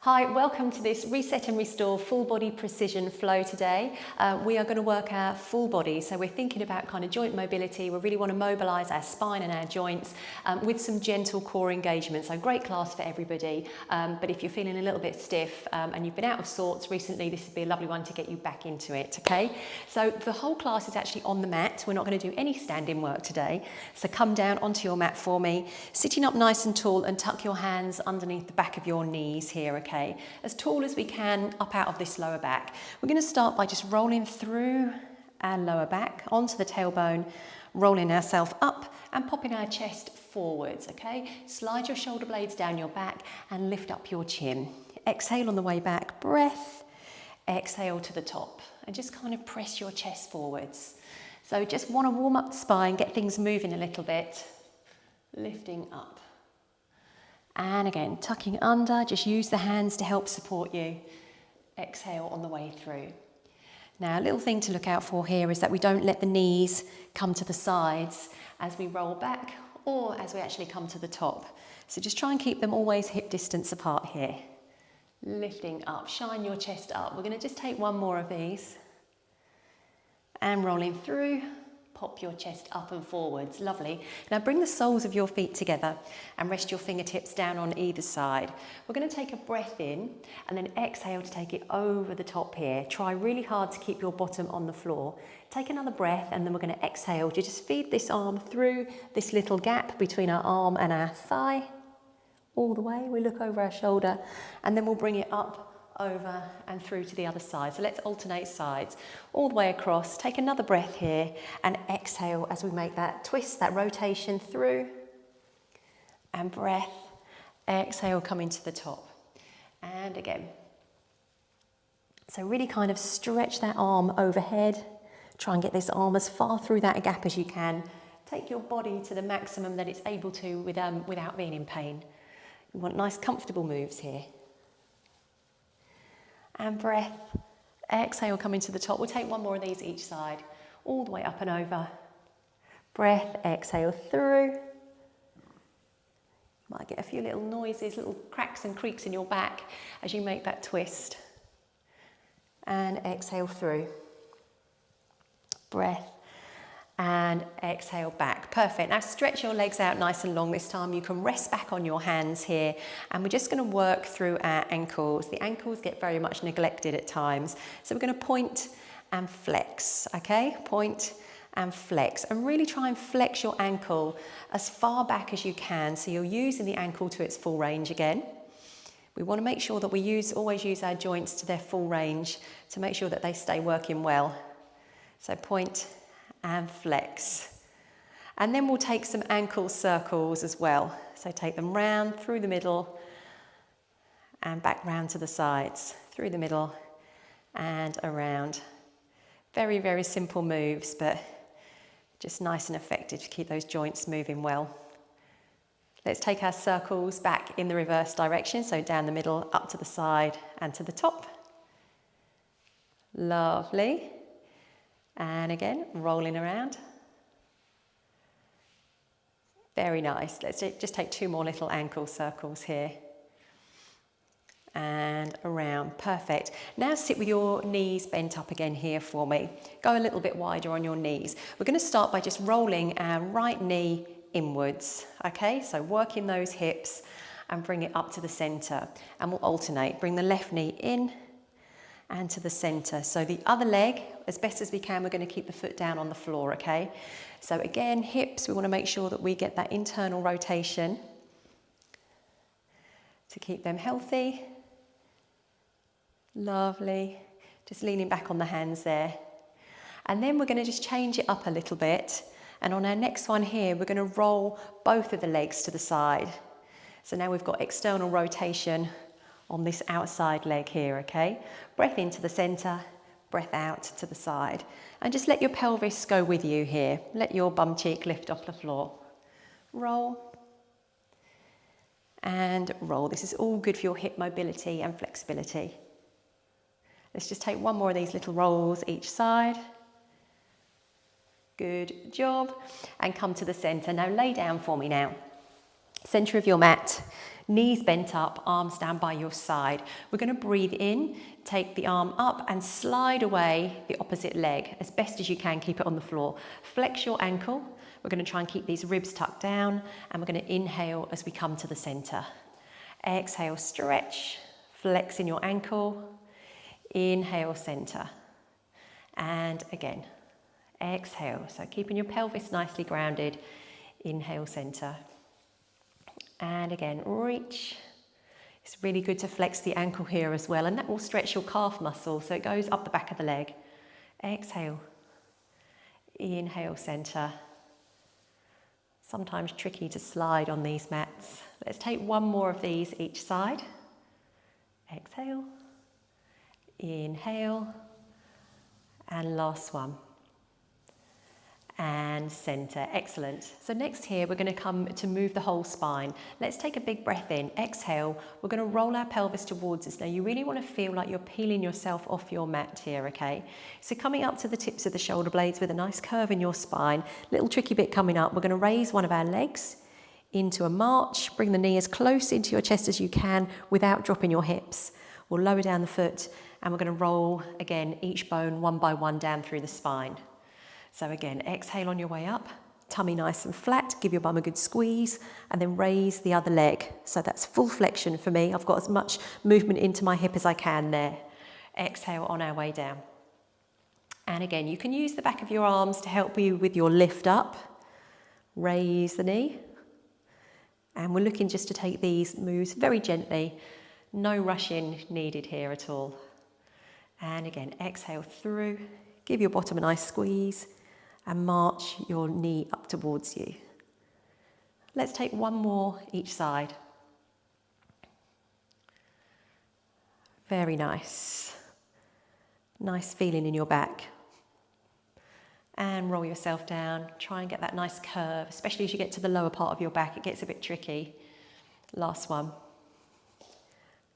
Hi, welcome to this Reset and Restore full body precision flow today. We are going to work our full body, so we're thinking about kind of joint mobility. We really want to mobilise our spine and our joints with some gentle core engagement. So great class for everybody, but if you're feeling a little bit stiff and you've been out of sorts recently, this would be a lovely one to get you back into it, okay? So the whole class is actually on the mat. We're not going to do any standing work today. So come down onto your mat for me, sitting up nice and tall, and tuck your hands underneath the back of your knees here, okay? As tall as we can up out of this lower back. We're going to start by just rolling through our lower back onto the tailbone, rolling ourselves up and popping our chest forwards, okay? Slide your shoulder blades down your back and lift up your chin. Exhale on the way back, breath, exhale to the top, and just kind of press your chest forwards. So just want to warm up the spine, get things moving a little bit, lifting up. And again, tucking under, just use the hands to help support you. Exhale on the way through. Now, a little thing to look out for here is that we don't let the knees come to the sides as we roll back or as we actually come to the top. So just try and keep them always hip distance apart here. Lifting up, shine your chest up. We're going to just take one more of these. And rolling through. Pop your chest up and forwards, lovely. Now bring the soles of your feet together and rest your fingertips down on either side. We're going to take a breath in and then exhale to take it over the top here. Try really hard to keep your bottom on the floor. Take another breath and then we're going to exhale to just feed this arm through this little gap between our arm and our thigh. All the way, we look over our shoulder and then we'll bring it up, over and through to the other side. So let's alternate sides all the way across. Take another breath here and exhale as we make that twist, that rotation through, and breath, exhale, coming to the top. And again. So really kind of stretch that arm overhead. Try and get this arm as far through that gap as you can. Take your body to the maximum that it's able to without being in pain. You want nice comfortable moves here. And breath, exhale, coming to the top. We'll take one more of these each side, all the way up and over. Breath, exhale through. You might get a few little noises, little cracks and creaks in your back as you make that twist. And exhale through. Breath. And exhale back. Perfect. Now stretch your legs out nice and long this time. You can rest back on your hands here. And we're just going to work through our ankles. The ankles get very much neglected at times. So we're going to point and flex, okay? Point and flex. And really try and flex your ankle as far back as you can. So you're using the ankle to its full range again. We want to make sure that we always use our joints to their full range to make sure that they stay working well. So point and flex. And then we'll take some ankle circles as well. So take them round through the middle and back round to the sides, through the middle and around. Very, very simple moves, but just nice and effective to keep those joints moving well. Let's take our circles back in the reverse direction. So down the middle, up to the side and to the top. Lovely. And again, rolling around. Very nice. Let's just take two more little ankle circles here. And around. Perfect. Now sit with your knees bent up again here for me. Go a little bit wider on your knees. We're going to start by just rolling our right knee inwards. Okay, so working those hips and bring it up to the center. And we'll alternate. Bring the left knee in and to the center. So the other leg, as best as we can, we're going to keep the foot down on the floor, okay? So again, hips, we want to make sure that we get that internal rotation to keep them healthy. Lovely. Just leaning back on the hands there. And then we're going to just change it up a little bit. And on our next one here, we're going to roll both of the legs to the side. So now we've got external rotation on this outside leg here, okay? Breath into the center, breath out to the side. And just let your pelvis go with you here. Let your bum cheek lift off the floor. Roll. And roll. This is all good for your hip mobility and flexibility. Let's just take one more of these little rolls each side. Good job. And come to the center. Now lay down for me now. Center of your mat. Knees bent up, arms down by your side. We're going to breathe in, take the arm up and slide away the opposite leg as best as you can, keep it on the floor. Flex your ankle. We're going to try and keep these ribs tucked down, and we're going to inhale as we come to the center. Exhale, stretch, flex in your ankle. Inhale, center. And again, exhale. So keeping your pelvis nicely grounded. Inhale, center. And again, reach. It's really good to flex the ankle here as well, and that will stretch your calf muscle so it goes up the back of the leg. Exhale. Inhale, center. Sometimes tricky to slide on these mats. Let's take one more of these each side. Exhale. Inhale. And last one. And center. Excellent. So next here, we're going to come to move the whole spine. Let's take a big breath in. Exhale. We're going to roll our pelvis towards us. Now, you really want to feel like you're peeling yourself off your mat here, okay? So coming up to the tips of the shoulder blades with a nice curve in your spine. Little tricky bit coming up. We're going to raise one of our legs into a march. Bring the knee as close into your chest as you can without dropping your hips. We'll lower down the foot, and we're going to roll, again, each bone one by one down through the spine. So again, exhale on your way up, tummy nice and flat, give your bum a good squeeze, and then raise the other leg. So that's full flexion for me. I've got as much movement into my hip as I can there. Exhale on our way down. And again, you can use the back of your arms to help you with your lift up. Raise the knee. And we're looking just to take these moves very gently. No rushing needed here at all. And again, exhale through. Give your bottom a nice squeeze. And march your knee up towards you. Let's take one more each side. Very nice. Nice feeling in your back. And roll yourself down. Try and get that nice curve, especially as you get to the lower part of your back. It gets a bit tricky. Last one.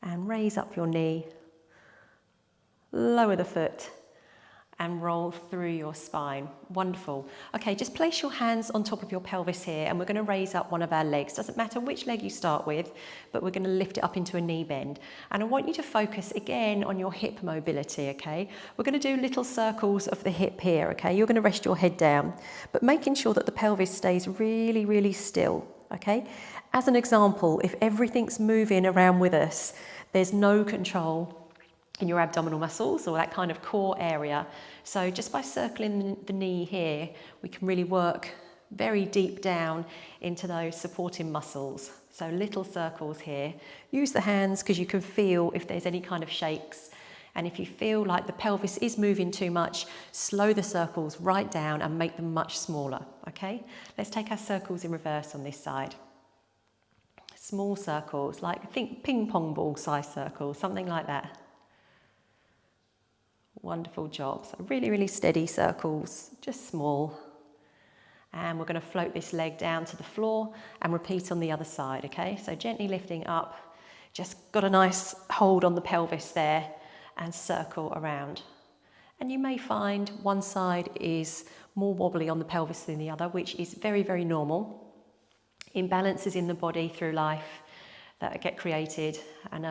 And raise up your knee. Lower the foot. And roll through your spine. Wonderful. Okay, just place your hands on top of your pelvis here, and we're going to raise up one of our legs. Doesn't matter which leg you start with, but we're going to lift it up into a knee bend. And I want you to focus again on your hip mobility, okay? We're going to do little circles of the hip here, okay? You're going to rest your head down, but making sure that the pelvis stays really, really still, okay? As an example, if everything's moving around with us, there's no control in your abdominal muscles or that kind of core area. So just by circling the knee here, we can really work very deep down into those supporting muscles. So little circles here. Use the hands because you can feel if there's any kind of shakes. And if you feel like the pelvis is moving too much, slow the circles right down and make them much smaller, okay? Let's take our circles in reverse on this side. Small circles, like think ping pong ball size circles, something like that. Wonderful job. So really, really steady circles, just small. And we're going to float this leg down to the floor and repeat on the other side, okay? So gently lifting up, just got a nice hold on the pelvis there and circle around. And you may find one side is more wobbly on the pelvis than the other, which is very, very normal. Imbalances in the body through life that get created, and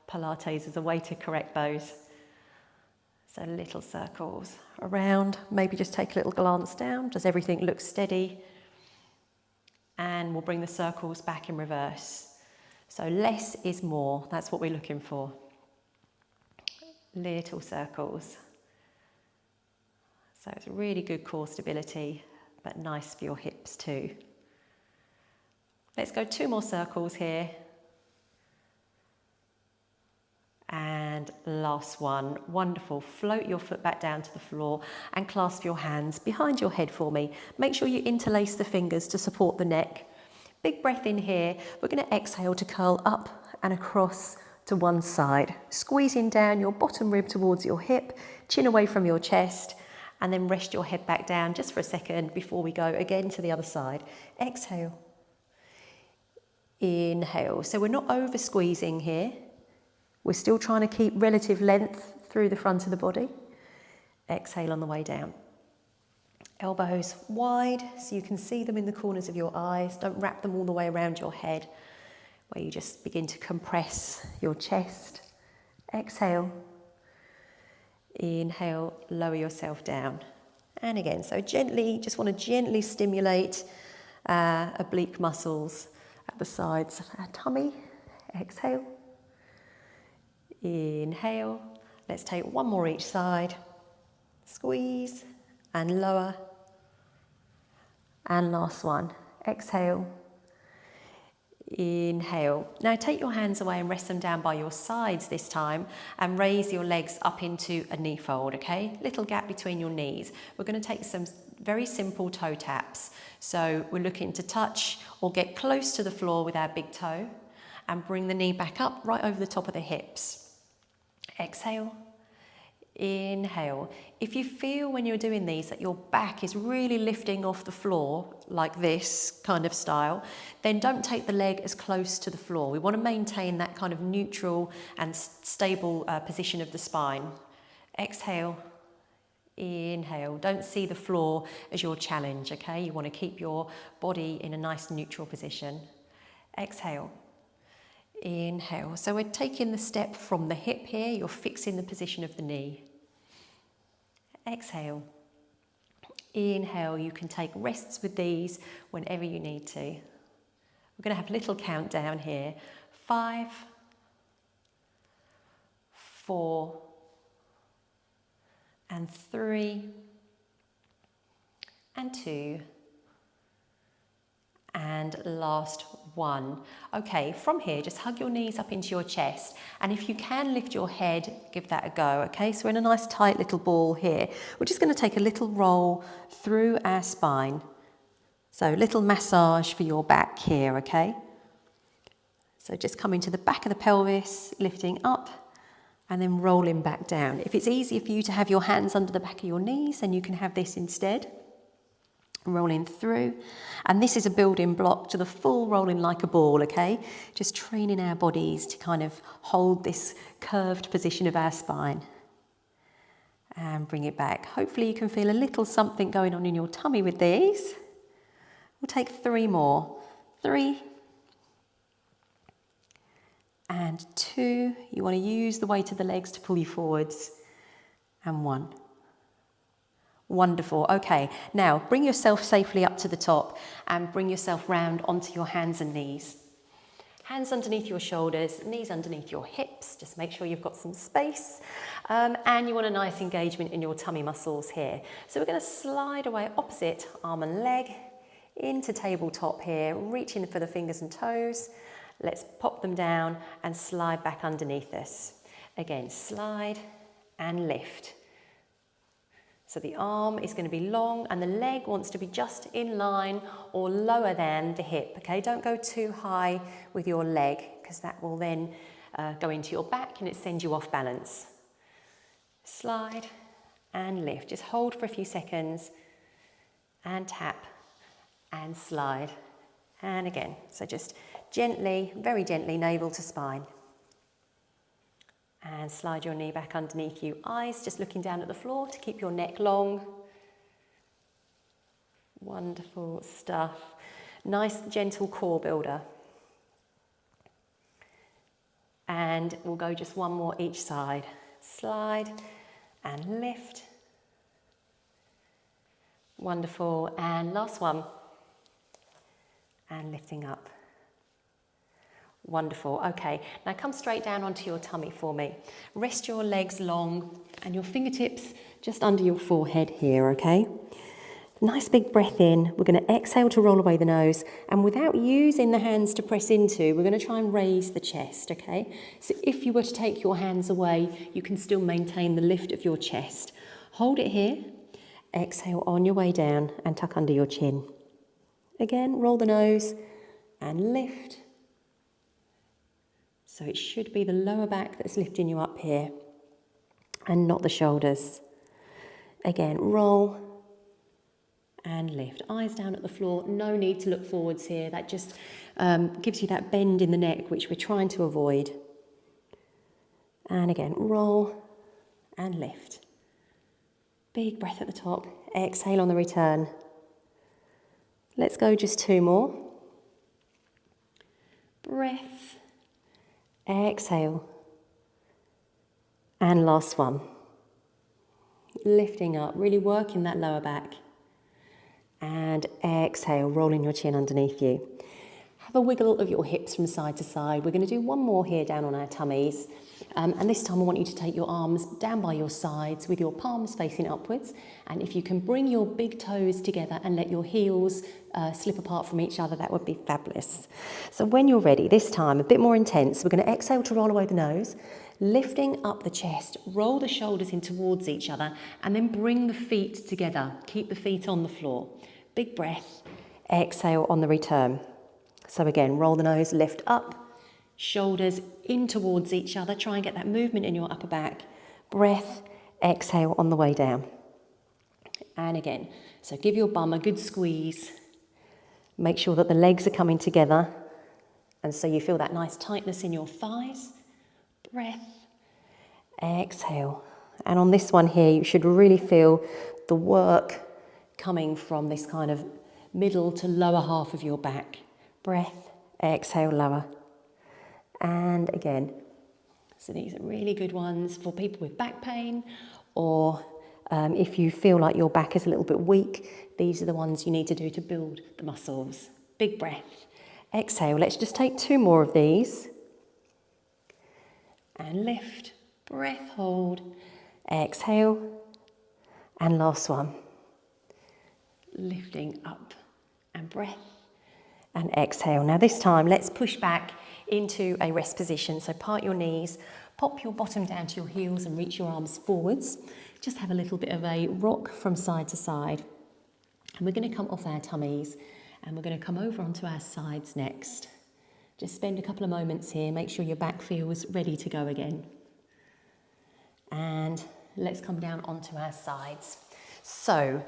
Pilates is a way to correct those. So little circles around, maybe just take a little glance down. Does everything look steady? And we'll bring the circles back in reverse. So less is more, that's what we're looking for. Little circles. So it's really good core stability, but nice for your hips too. Let's go 2 more circles here. And last one, wonderful. Float your foot back down to the floor and clasp your hands behind your head for me. Make sure you interlace the fingers to support the neck. Big breath in here. We're going to exhale to curl up and across to one side. Squeezing down your bottom rib towards your hip, chin away from your chest, and then rest your head back down just for a second before we go again to the other side. Exhale. Inhale. So we're not over squeezing here. We're still trying to keep relative length through the front of the body. Exhale on the way down. Elbows wide so you can see them in the corners of your eyes. Don't wrap them all the way around your head. where you just begin to compress your chest. Exhale. Inhale, lower yourself down. And again, so gently, just want to gently stimulate oblique muscles at the sides of our tummy. Exhale. Inhale. Let's take one more each side. Squeeze and lower. And last one. Exhale. Inhale. Now take your hands away and rest them down by your sides this time and raise your legs up into a knee fold, okay? Little gap between your knees. We're going to take some very simple toe taps. So we're looking to touch or get close to the floor with our big toe and bring the knee back up right over the top of the hips. Exhale. Inhale. If you feel when you're doing these that your back is really lifting off the floor, like this kind of style, then don't take the leg as close to the floor. We want to maintain that kind of neutral and stable position of the spine. Exhale. Inhale. Don't see the floor as your challenge, okay? You want to keep your body in a nice neutral position. Exhale. Inhale. So we're taking the step from the hip here. You're fixing the position of the knee. Exhale. Inhale. You can take rests with these whenever you need to. We're going to have a little countdown here. 5, 4, and 3, and 2, and last 1. Okay, from here, just hug your knees up into your chest, and if you can lift your head, give that a go, okay? So we're in a nice tight little ball here. We're just going to take a little roll through our spine. So little massage for your back here, okay? So just coming to the back of the pelvis, lifting up, and then rolling back down. If it's easier for you to have your hands under the back of your knees, then you can have this instead. Rolling through, and this is a building block to the full rolling like a ball, okay? Just training our bodies to kind of hold this curved position of our spine and bring it back. Hopefully you can feel a little something going on in your tummy with these. We'll take 3 more. 3 and 2. You want to use the weight of the legs to pull you forwards, and 1. Wonderful. Okay, now bring yourself safely up to the top and bring yourself round onto your hands and knees. Hands underneath your shoulders, knees underneath your hips. Just make sure you've got some space. And you want a nice engagement in your tummy muscles here. So we're going to slide away opposite arm and leg into tabletop here, reaching for the fingers and toes. Let's pop them down and slide back underneath us. Again, slide and lift. So the arm is going to be long and the leg wants to be just in line or lower than the hip, okay? Don't go too high with your leg because that will then go into your back and it sends you off balance. Slide and lift. Just hold for a few seconds and tap and slide. And again, so just gently, very gently, navel to spine. And slide your knee back underneath you. Eyes just looking down at the floor to keep your neck long. Wonderful stuff. Nice, gentle core builder. And we'll go just 1 more each side. Slide and lift. Wonderful. And last one. And lifting up. Wonderful. Okay, now come straight down onto your tummy for me. Rest your legs long and your fingertips just under your forehead here, okay? Nice big breath in. We're going to exhale to roll away the nose, and without using the hands to press into, we're going to try and raise the chest, okay? So if you were to take your hands away, you can still maintain the lift of your chest. Hold it here. Exhale on your way down and tuck under your chin. Again, roll the nose and lift. So it should be the lower back that's lifting you up here and not the shoulders. Again, roll and lift. Eyes down at the floor. No need to look forwards here. That just gives you that bend in the neck, which we're trying to avoid. And again, roll and lift. Big breath at the top. Exhale on the return. Let's go just 2 more. breath, exhale, and last one. Lifting up, really working that lower back. And exhale, rolling your chin underneath you. Have a wiggle of your hips from side to side. We're going to do one more here down on our tummies. And this time I want you to take your arms down by your sides with your palms facing upwards. And if you can bring your big toes together and let your heels slip apart from each other, that would be fabulous. So when you're ready, this time a bit more intense, we're going to exhale to roll away the nose, lifting up the chest, roll the shoulders in towards each other, and then bring the feet together. Keep the feet on the floor. Big breath, exhale on the return. So again, roll the nose, lift up, shoulders in towards each other. Try and get that movement in your upper back. Breath, exhale on the way down. And again, so give your bum a good squeeze. Make sure that the legs are coming together. And so you feel that nice tightness in your thighs. Breath, exhale. And on this one here, you should really feel the work coming from this kind of middle to lower half of your back. Breath, exhale, lower. And again, so these are really good ones for people with back pain, or if you feel like your back is a little bit weak, these are the ones you need to do to build the muscles. Big breath, exhale. Let's just take 2 more of these. And lift, breath, hold, exhale, and last one. Lifting up, and breath, and exhale. Now this time, let's push back into a rest position. So part your knees, pop your bottom down to your heels and reach your arms forwards. Just have a little bit of a rock from side to side. And we're going to come off our tummies and we're going to come over onto our sides next. Just spend a couple of moments here. Make sure your back feels ready to go again. And let's come down onto our sides. So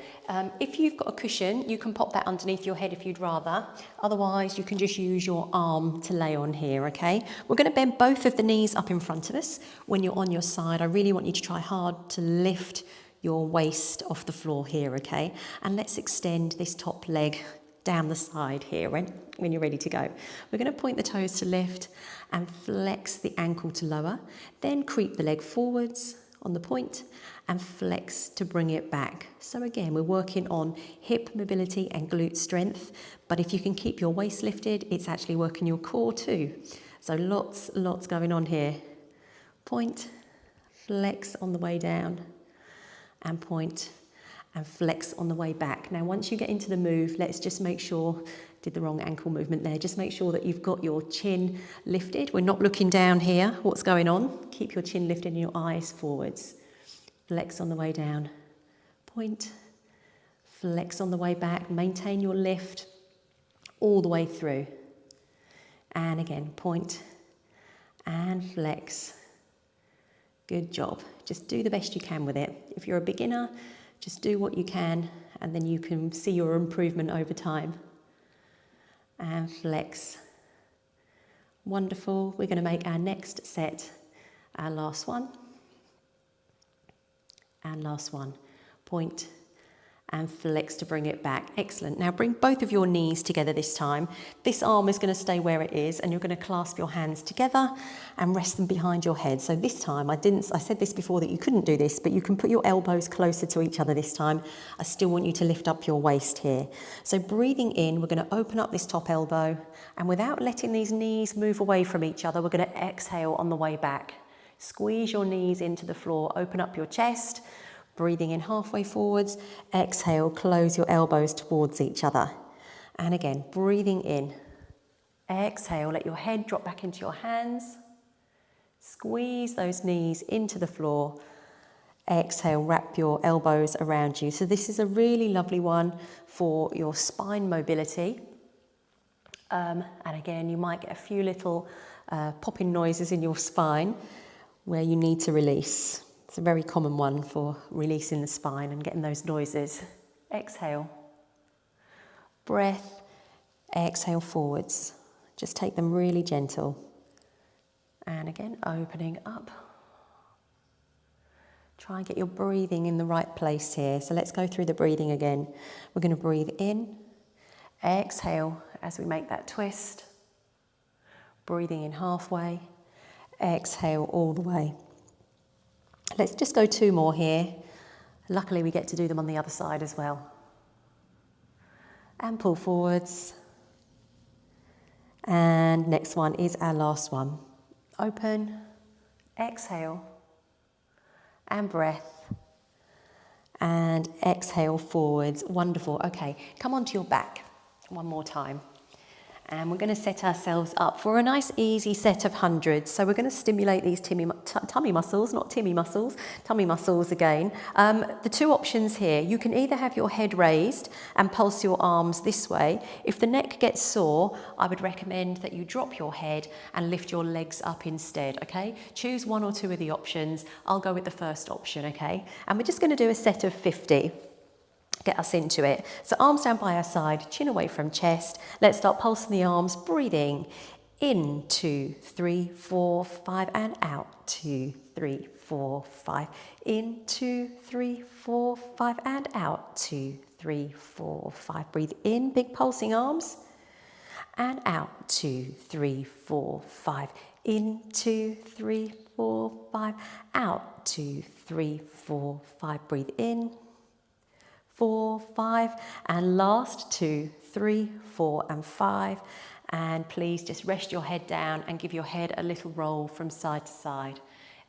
if you've got a cushion, you can pop that underneath your head if you'd rather. Otherwise, you can just use your arm to lay on here, okay? We're going to bend both of the knees up in front of us. When you're on your side, I really want you to try hard to lift your waist off the floor here, okay? And let's extend this top leg down the side here when you're ready to go. We're going to point the toes to lift and flex the ankle to lower. Then creep the leg forwards on the point and flex to bring it back. So again, we're working on hip mobility and glute strength, but if you can keep your waist lifted, it's actually working your core too. So lots going on here. Point, flex on the way down, and point and flex on the way back. Now, once you get into the move, let's just make sure, did the wrong ankle movement there, just make sure that you've got your chin lifted. We're not looking down here, what's going on? Keep your chin lifted and your eyes forwards. Flex on the way down, point, flex on the way back, maintain your lift all the way through. And again, point and flex. Good job. Just do the best you can with it. If you're a beginner, just do what you can and then you can see your improvement over time. And flex. Wonderful. We're going to make our next set our last one. And last one. Point and flex to bring it back. Excellent. Now bring both of your knees together this time. This arm is going to stay where it is and you're going to clasp your hands together and rest them behind your head. So this time, I said this before that you couldn't do this, but you can put your elbows closer to each other this time. I still want you to lift up your waist here. So breathing in, we're going to open up this top elbow and without letting these knees move away from each other, we're going to exhale on the way back. Squeeze your knees into the floor, open up your chest. Breathing in halfway forwards, exhale, close your elbows towards each other. And again, breathing in, exhale, let your head drop back into your hands. Squeeze those knees into the floor. Exhale, wrap your elbows around you. So this is a really lovely one for your spine mobility. And again, you might get a few little popping noises in your spine where you need to release. It's a very common one for releasing the spine and getting those noises. Exhale. Breath. Exhale forwards. Just take them really gentle. And again, opening up. Try and get your breathing in the right place here. So let's go through the breathing again. We're going to breathe in. Exhale as we make that twist. Breathing in halfway. Exhale all the way. Let's just go 2 more here. Luckily we get to do them on the other side as well. And pull forwards. And next one is our last one. Open, exhale, and breath. And exhale forwards. Wonderful. Okay, come onto your back one more time. And we're going to set ourselves up for a nice easy set of hundreds. So we're going to stimulate these tummy muscles again. The 2 options here, you can either have your head raised and pulse your arms this way. If the neck gets sore, I would recommend that you drop your head and lift your legs up instead, okay? Choose 1 or 2 of the options. I'll go with the first option, okay? And we're just going to do a set of 50. Get us into it. So arms down by our side, chin away from chest. Let's start pulsing the arms, breathing in, 2, 3, 4, 5, and out, 2, 3, 4, 5, in, 2, 3, 4, 5, and out, 2, 3, 4, 5. Breathe in, big pulsing arms, and out, 2, 3, 4, 5, in, 2, 3, 4, 5, out, 2, 3, 4, 5. Breathe in. 4, 5, and last 2, 3, 4, and 5. And please just rest your head down and give your head a little roll from side to side.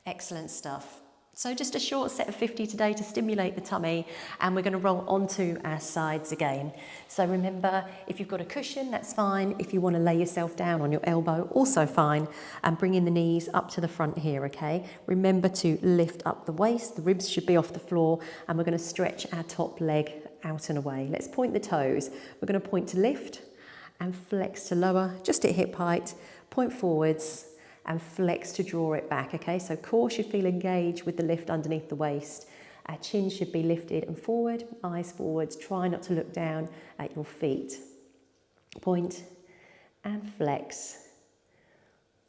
Excellent stuff. So just a short set of 50 today to stimulate the tummy, and we're going to roll onto our sides again. So remember, if you've got a cushion, that's fine. If you want to lay yourself down on your elbow, also fine. And bring in the knees up to the front here, okay? Remember to lift up the waist. The ribs should be off the floor, and we're going to stretch our top leg out and away. Let's point the toes. We're going to point to lift and flex to lower, just at hip height. Point forwards and flex to draw it back, okay? So core should feel engaged with the lift underneath the waist. Our chin should be lifted and forward, eyes forwards. Try not to look down at your feet. Point and flex,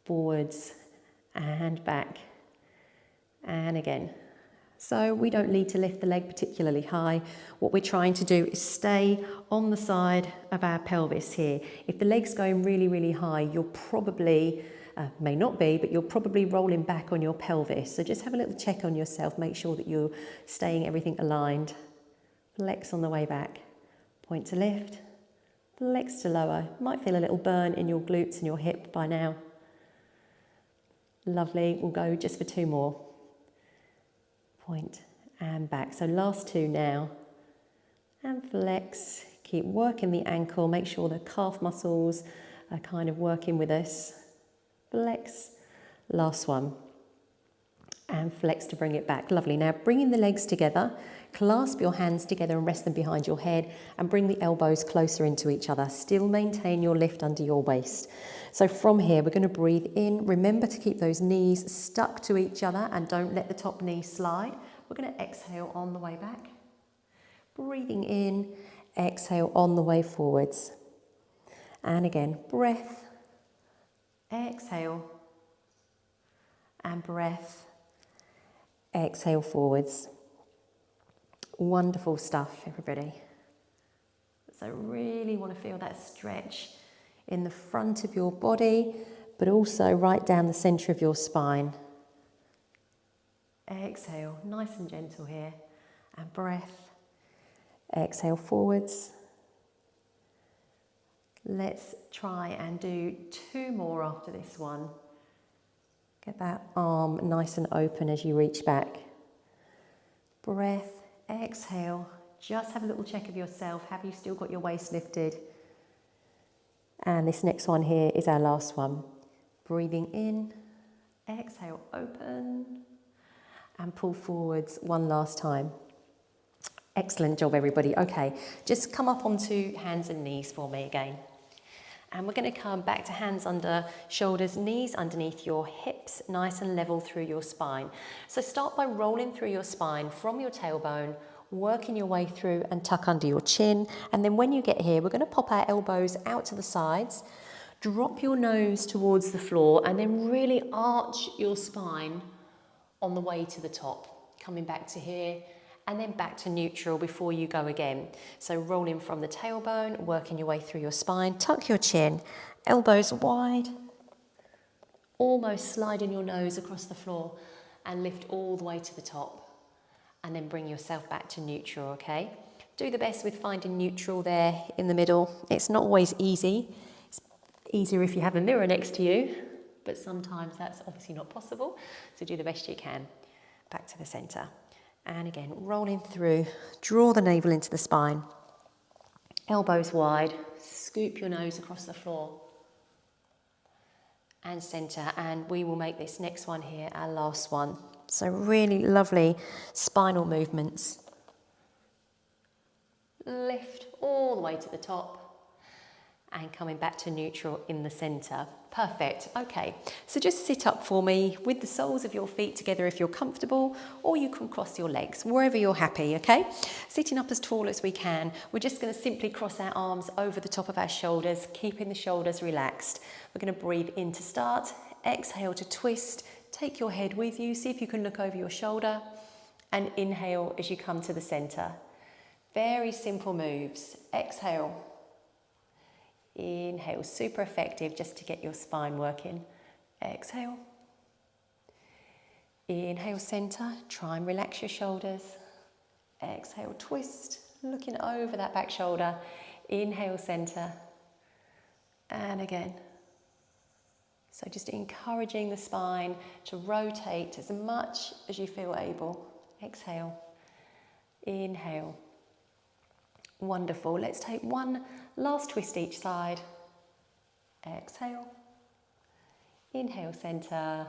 forwards and back, and again. So we don't need to lift the leg particularly high. What we're trying to do is stay on the side of our pelvis here. If the leg's going really, really high, you're probably may not be, but you're probably rolling back on your pelvis. So just have a little check on yourself. Make sure that you're staying everything aligned. Flex on the way back. Point to lift. Flex to lower. Might feel a little burn in your glutes and your hip by now. Lovely. We'll go just for 2 more. Point and back. So last 2 now. And flex. Keep working the ankle. Make sure the calf muscles are kind of working with us. Flex, last one, and flex to bring it back. Lovely. Now bringing the legs together, clasp your hands together and rest them behind your head, and bring the elbows closer into each other. Still maintain your lift under your waist. So from here, we're going to breathe in. Remember to keep those knees stuck to each other and don't let the top knee slide. We're going to exhale on the way back. Breathing in, exhale on the way forwards. And again, breath. Exhale and breath, exhale forwards. Wonderful stuff, everybody. So really want to feel that stretch in the front of your body, but also right down the centre of your spine. Exhale, nice and gentle here, and breath. Exhale forwards. Let's try and do 2 more after this one. Get that arm nice and open as you reach back. Breath, exhale. Just have a little check of yourself. Have you still got your waist lifted? And this next one here is our last one. Breathing in, exhale, open, and pull forwards 1 last time. Excellent job, everybody. Okay, just come up onto hands and knees for me again. And we're going to come back to hands under shoulders, knees underneath your hips, nice and level through your spine. So start by rolling through your spine from your tailbone, working your way through and tuck under your chin. And then when you get here, we're going to pop our elbows out to the sides, drop your nose towards the floor, and then really arch your spine on the way to the top. Coming back to here, and then back to neutral before you go again. So rolling from the tailbone, working your way through your spine, tuck your chin, elbows wide, almost sliding your nose across the floor and lift all the way to the top, and then bring yourself back to neutral, okay? Do the best with finding neutral there in the middle. It's not always easy. It's easier if you have a mirror next to you, but sometimes that's obviously not possible. So do the best you can. Back to the center. And again, rolling through, draw the navel into the spine. Elbows wide, scoop your nose across the floor. And center, and we will make this next one here our last one. So really lovely spinal movements. Lift all the way to the top and coming back to neutral in the center. Perfect. Okay, so just sit up for me with the soles of your feet together if you're comfortable, or you can cross your legs wherever you're happy, okay? Sitting up as tall as we can. We're just going to simply cross our arms over the top of our shoulders, keeping the shoulders relaxed. We're going to breathe in to start, exhale to twist, take your head with you, see if you can look over your shoulder, and inhale as you come to the center. Very simple moves. Exhale. Inhale, super effective just to get your spine working. Exhale. Inhale, center. Try and relax your shoulders. Exhale, twist. Looking over that back shoulder. Inhale, center. And again. So just encouraging the spine to rotate as much as you feel able. Exhale. Inhale. Wonderful. Let's take one last twist each side. Exhale. Inhale, center.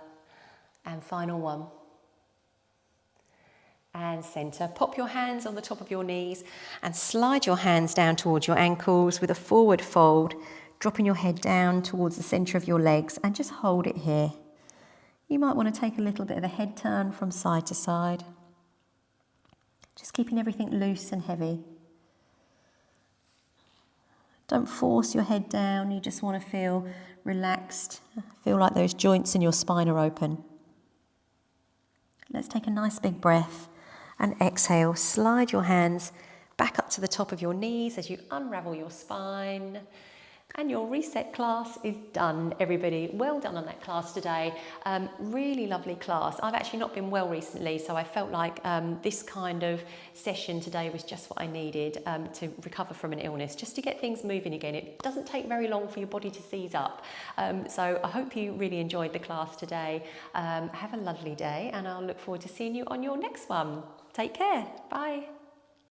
And final one. And center. Pop your hands on the top of your knees and slide your hands down towards your ankles with a forward fold, dropping your head down towards the center of your legs, and just hold it here. You might want to take a little bit of a head turn from side to side. Just keeping everything loose and heavy. Don't force your head down, you just want to feel relaxed, feel like those joints in your spine are open. Let's take a nice big breath and exhale. Slide your hands back up to the top of your knees as you unravel your spine. And your reset class is done, everybody. Well done on that class today. Really lovely class. I've actually not been well recently, so I felt like this kind of session today was just what I needed to recover from an illness, just to get things moving again. It doesn't take very long for your body to seize up. So I hope you really enjoyed the class today. Have a lovely day, and I'll look forward to seeing you on your next one. Take care. Bye.